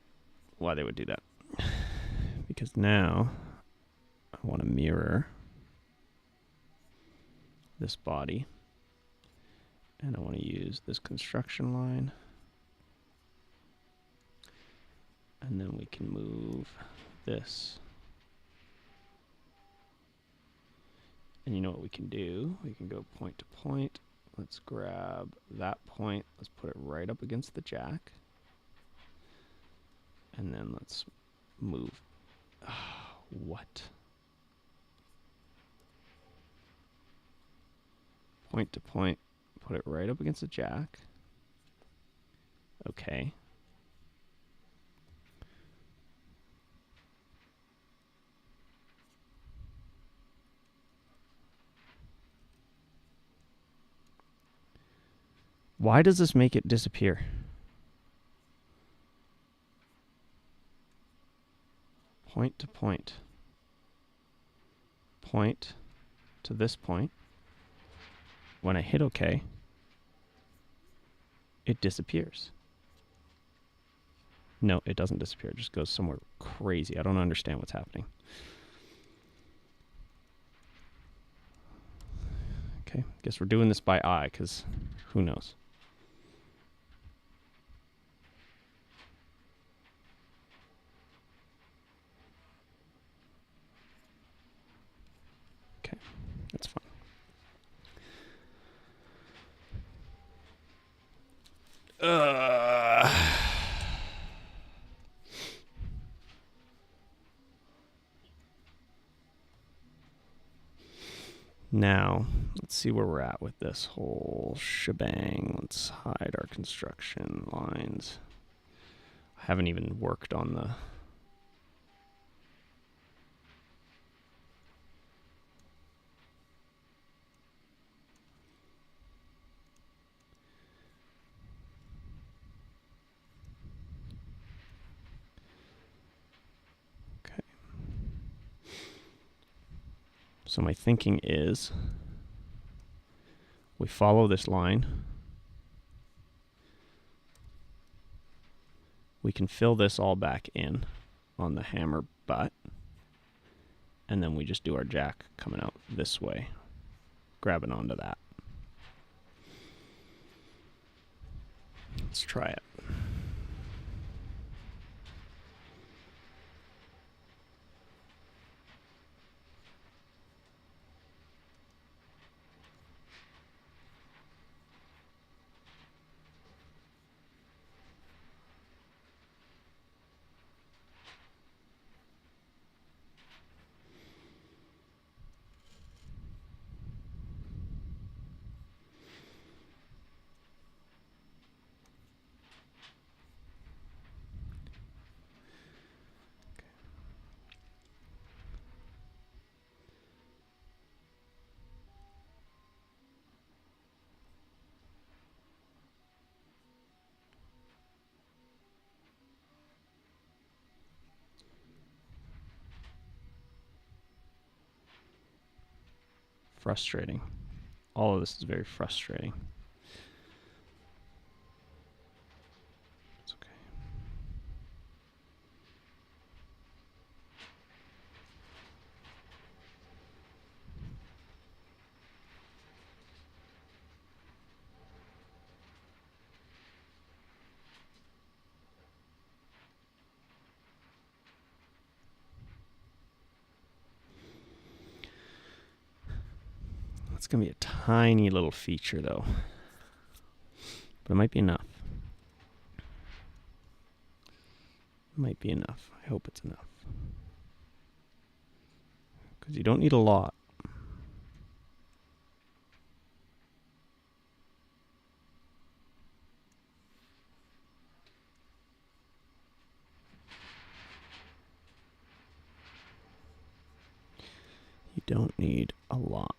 do that. Because now I want to mirror this body, and I want to use this construction line, and then we can move this. And you know what we can do? We can go point to point. Let's grab that point. Let's put it right up against the jack. And then let's move. What? Point to point. Put it right up against the jack. Okay. Why does this make it disappear? Point to point. Point to this point. When I hit OK, it disappears. No, it doesn't disappear. It just goes somewhere crazy. I don't understand what's happening. Okay, guess we're doing this by eye, because who knows? Okay, that's fine. Now, let's see where we're at with this whole shebang. Let's hide our construction lines. I haven't even worked on the... So my thinking is we follow this line. We can fill this all back in on the hammer butt. And then we just do our jack coming out this way, grabbing onto that. Let's try it. Frustrating. All of this is very frustrating. It's okay. It's going to be a tiny little feature, though. But it might be enough. Might be enough. I hope it's enough. Because you don't need a lot. You don't need a lot.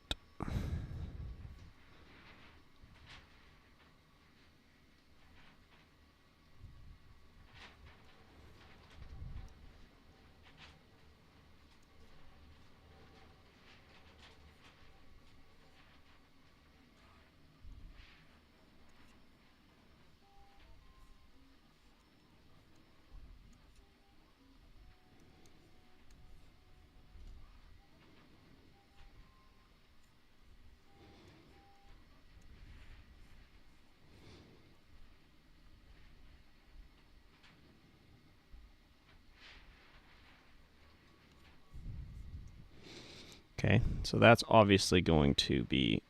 Okay, so that's obviously going to be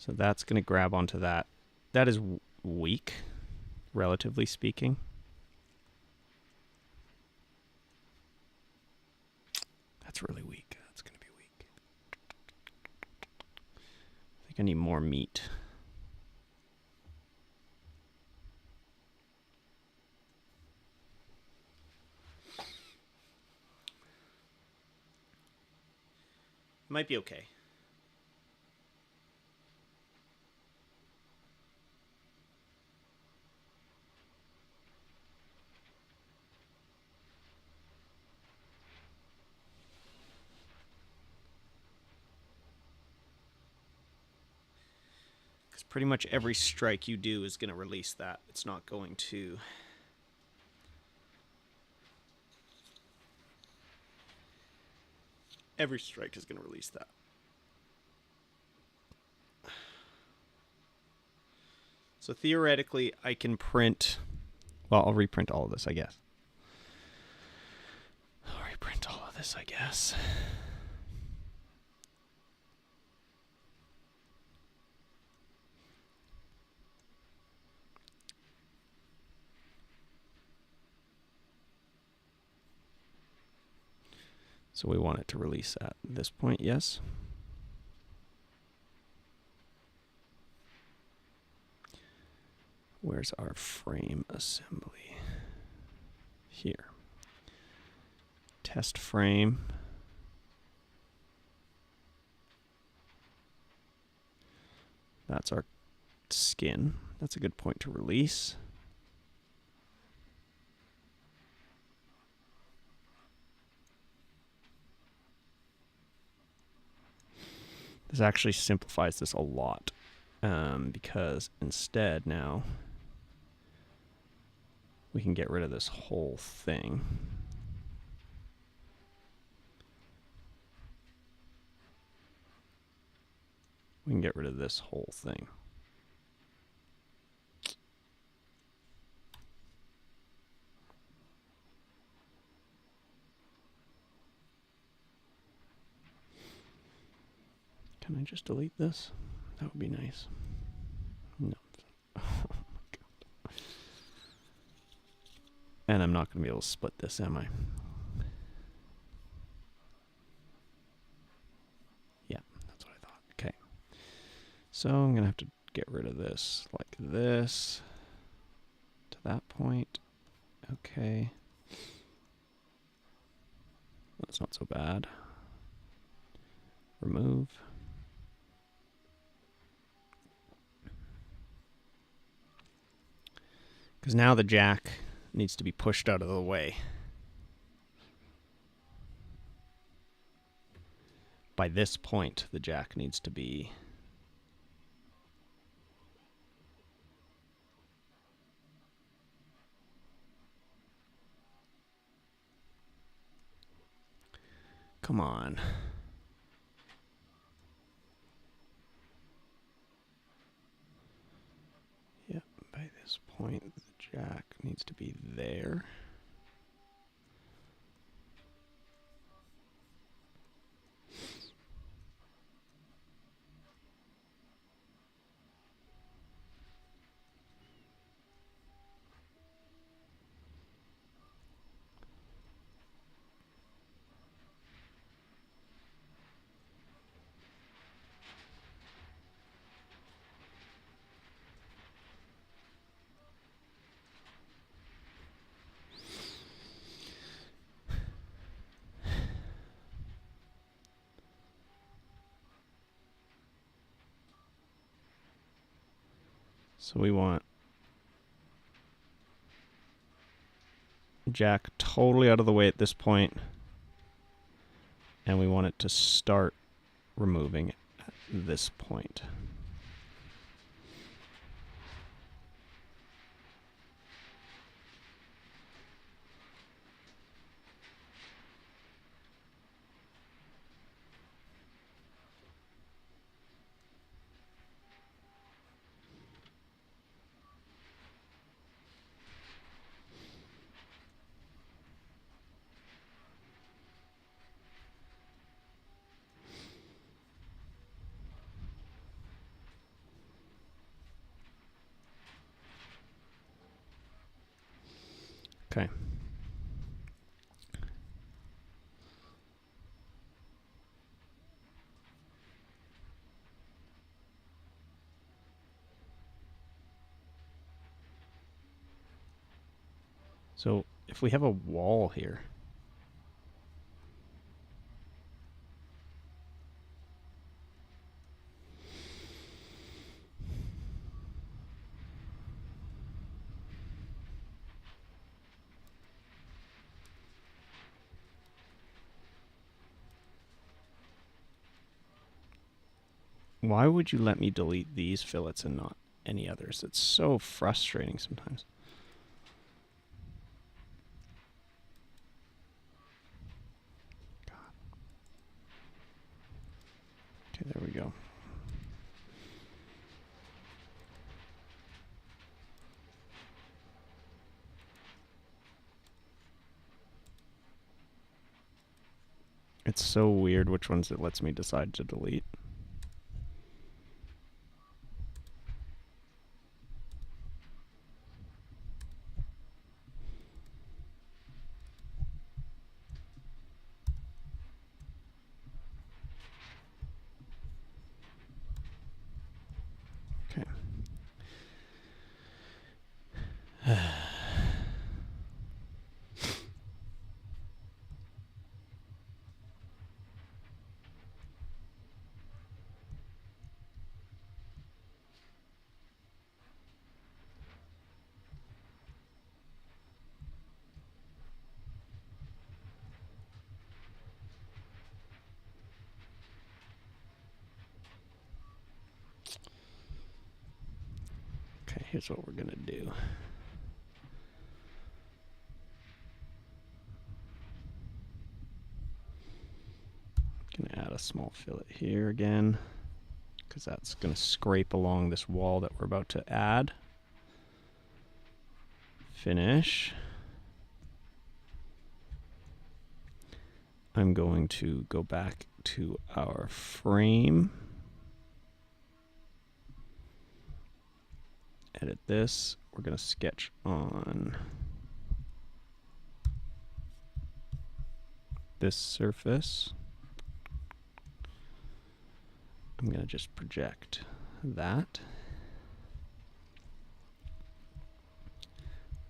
So that's going to grab onto that. That is weak, relatively speaking. That's really weak. That's going to be weak. I think I need more meat. Might be okay. Because pretty much every strike you do is going to release that. It's not going to... Every strike is going to release that. So theoretically, I can print... Well, I'll reprint all of this, I guess. I'll reprint all of this, I guess. So we want it to release at this point, yes. Where's our frame assembly? Here. Test frame. That's our skin. That's a good point to release. This actually simplifies this a lot, because instead now we can get rid of this whole thing. We can get rid of this whole thing. Can I just delete this? That would be nice. No. Oh my God. And I'm not going to be able to split this, am I? Yeah, that's what I thought. Okay. So I'm going to have to get rid of this like this to that point. Okay. That's not so bad. Remove. Because now the jack needs to be pushed out of the way. By this point, the jack needs to be... Come on. Yep, by this point, the jack needs to be there. So we want jack totally out of the way at this point, and we want it to start removing at this point. Okay. So if we have a wall here, why would you let me delete these fillets and not any others? It's so frustrating sometimes. God. Okay, there we go. It's so weird which ones it lets me decide to delete. Okay. Okay, here's what we're gonna do. Gonna add a small fillet here again, because that's gonna scrape along this wall that we're about to add. Finish. I'm going to go back to our frame. Edit this. We're going to sketch on this surface. I'm going to just project that.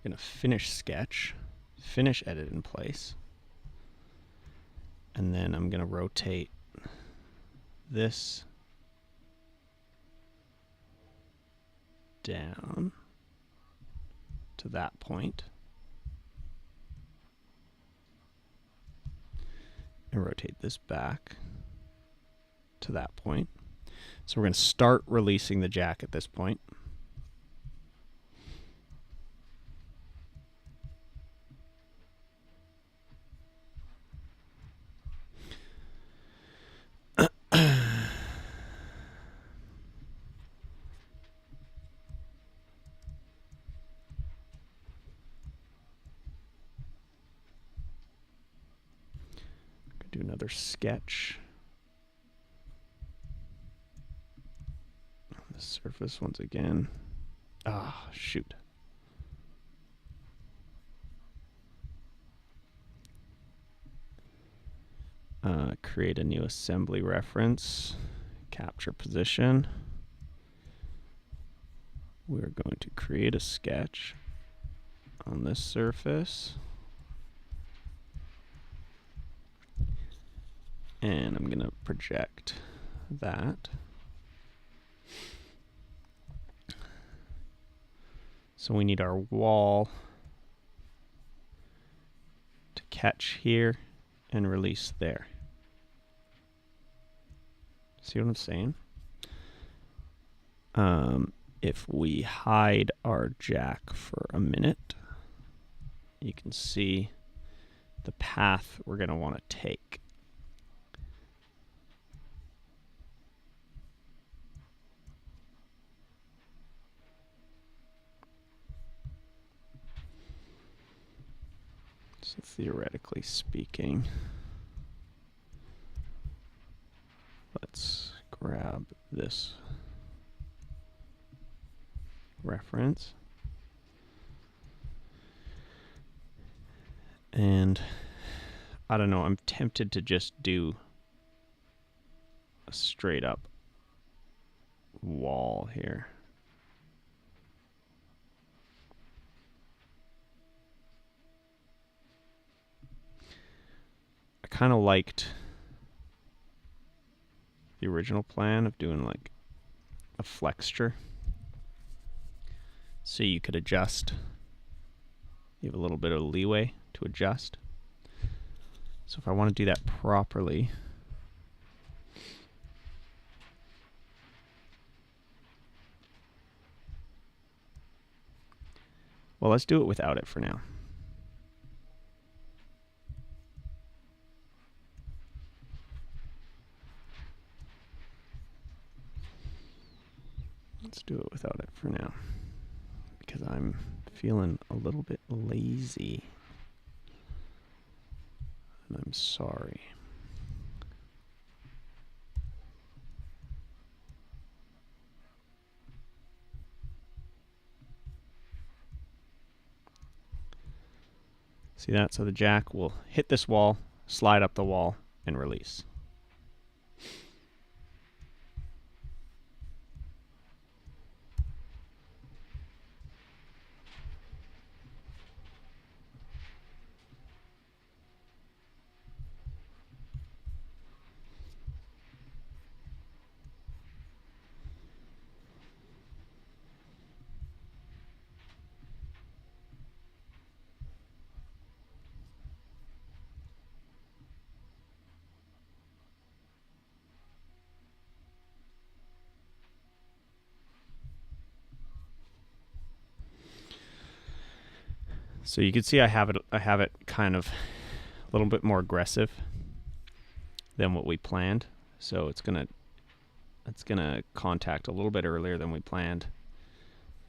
I'm going to finish sketch, finish edit in place. And then I'm going to rotate this down to that point. And rotate this back to that point. So we're going to start releasing the jack at this point. Do another sketch on the surface once again. Ah, shoot. Create a new assembly reference, capture position. We're going to create a sketch on this surface. And I'm going to project that. So we need our wall to catch here and release there. See what I'm saying? If we hide our jack for a minute, you can see the path we're going to want to take. So theoretically speaking, let's grab this reference. And I don't know, I'm tempted to just do a straight up wall here. I kind of liked the original plan of doing like a flexure, so you could adjust. You have a little bit of leeway to adjust. So if I want to do that properly, well, let's do it without it for now. Let's do it without it for now, because I'm feeling a little bit lazy, and I'm sorry. See that? So the jack will hit this wall, slide up the wall, and release. So you can see I have it kind of a little bit more aggressive than what we planned. So it's gonna contact a little bit earlier than we planned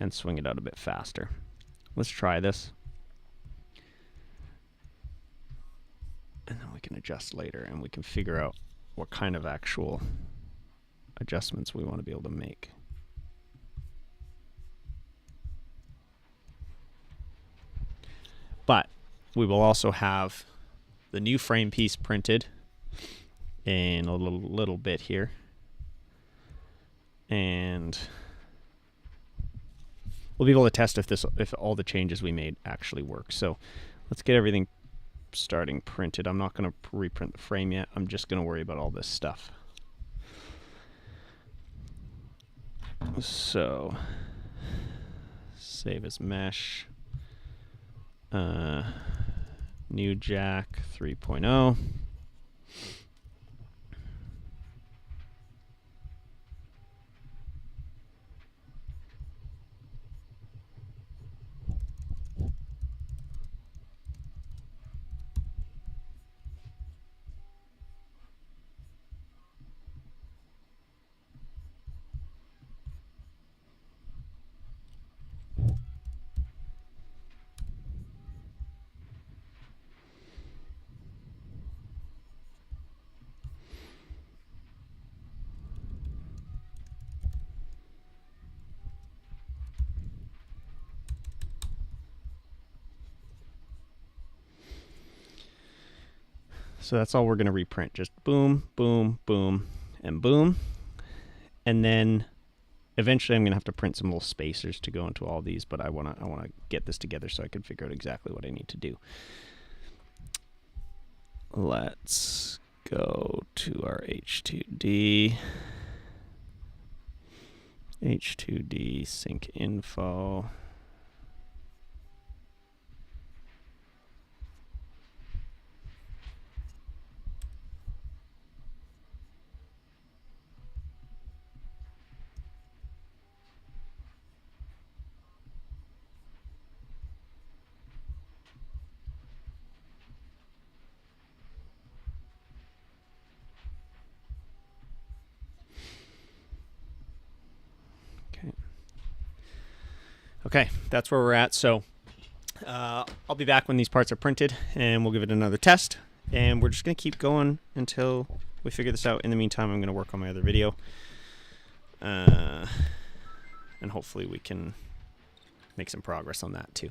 and swing it out a bit faster. Let's try this, and then we can adjust later, and we can figure out what kind of actual adjustments we want to be able to make. But we will also have the new frame piece printed in a little bit here, and we'll be able to test if all the changes we made actually work. So let's get everything starting printed. I'm not going to reprint the frame yet. I'm just going to worry about all this stuff. So save as mesh. New jack 3.0. So that's all we're going to reprint. Just boom, boom, boom, and boom. And then eventually I'm going to have to print some little spacers to go into all these, but I want to get this together so I can figure out exactly what I need to do. Let's go to our H2D. H2D sync info. Okay, that's where we're at. So I'll be back when these parts are printed, and we'll give it another test. And we're just going to keep going until we figure this out. In the meantime, I'm going to work on my other video. And hopefully we can make some progress on that too.